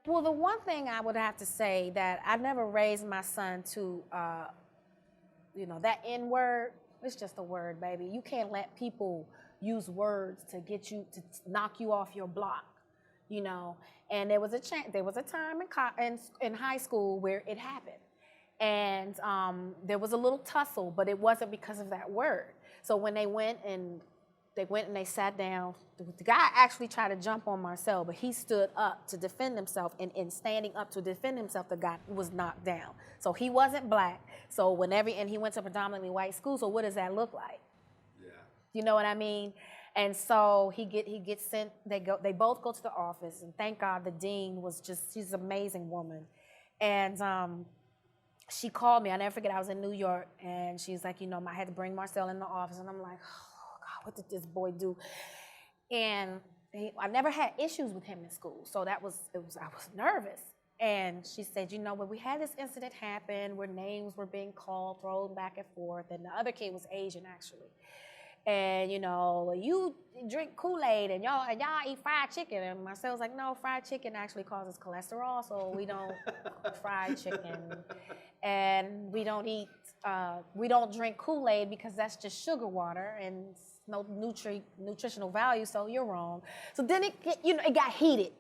Well, the one thing I would have to say that I never raised my son to, that N word. It's just a word, baby. You can't let people use words to get you to knock you off your block, you know. And there was a time in high school where it happened, and there was a little tussle, but it wasn't because of that word. So when they went and they sat down. The guy actually tried to jump on Marcell, but he stood up to defend himself. And in standing up to defend himself, the guy was knocked down. So he wasn't black. So and he went to predominantly white school. So what does that look like? Yeah. You know what I mean? And so he gets sent. They both go to the office, and thank God the dean she's an amazing woman, and she called me. I never forget. I was in New York, and she's like, I had to bring Marcell in the office, and I'm like, what did this boy do? And I never had issues with him in school, so I was nervous. And she said, when we had this incident happen where names were being called, thrown back and forth, and the other kid was Asian actually. And you drink Kool-Aid and y'all eat fried chicken. And Marcell was like, no, fried chicken actually causes cholesterol, so we don't fried chicken. And we don't drink Kool-Aid because that's just sugar water and no nutritional value, so you're wrong. So then it got heated.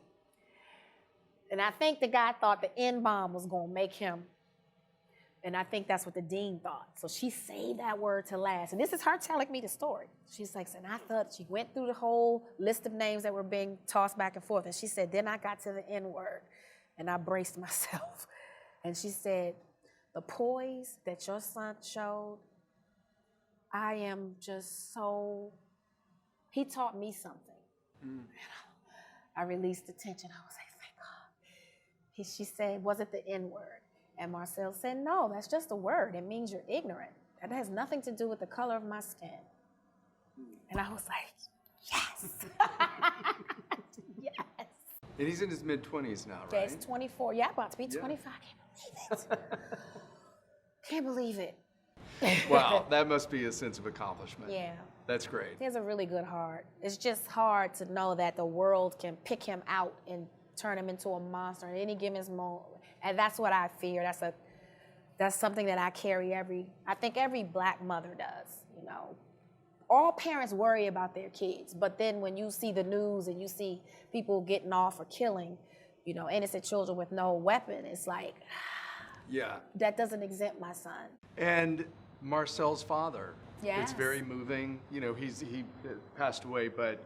And I think the guy thought the N-bomb was gonna make him. And I think that's what the dean thought. So she saved that word to last. And this is her telling me the story. She's like, and I thought she went through the whole list of names that were being tossed back and forth. And she said, then I got to the N word and I braced myself. And she said, the poise that your son showed, I am just so, he taught me something. Mm. I released the tension. I was like, thank God. She said, was it the N word? And Marcell said, no, that's just a word. It means you're ignorant. That has nothing to do with the color of my skin. And I was like, yes. Yes. And he's in his mid-20s now, right? Yeah, he's 24. Yeah, about to be 25. I can't believe it. Can't believe it. Wow, that must be a sense of accomplishment. Yeah. That's great. He has a really good heart. It's just hard to know that the world can pick him out and turn him into a monster at any given moment. And that's what I fear. That's something that I carry I think every black mother does, All parents worry about their kids, but then when you see the news and you see people getting off or killing, innocent children with no weapon, it's like, yeah, that doesn't exempt my son. And Marcell's father. Yes. It's very moving. He passed away, but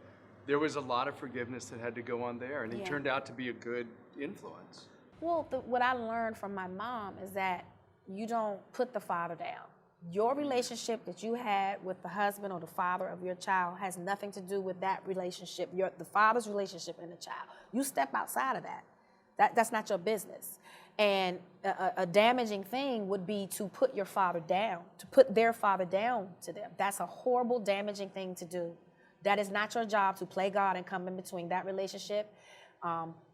there was a lot of forgiveness that had to go on there, and he turned out to be a good influence. Well, what I learned from my mom is that you don't put the father down. Your relationship that you had with the husband or the father of your child has nothing to do with that relationship, the father's relationship and the child. You step outside of that. That's not your business. And a damaging thing would be to put your father down, to put their father down to them. That's a horrible, damaging thing to do. That is not your job to play God and come in between that relationship.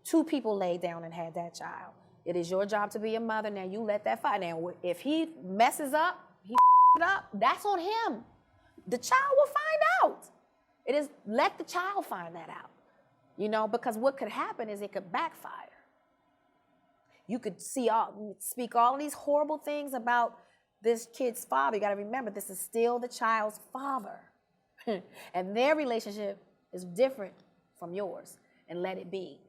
Two people laid down and had that child. It is your job to be a mother. Now you let that fight. Now if he messes up, that's on him. The child will find out. It is, let the child find that out. Because what could happen is it could backfire. You could speak all of these horrible things about this kid's father. You got to remember, this is still the child's father. And their relationship is different from yours, and let it be.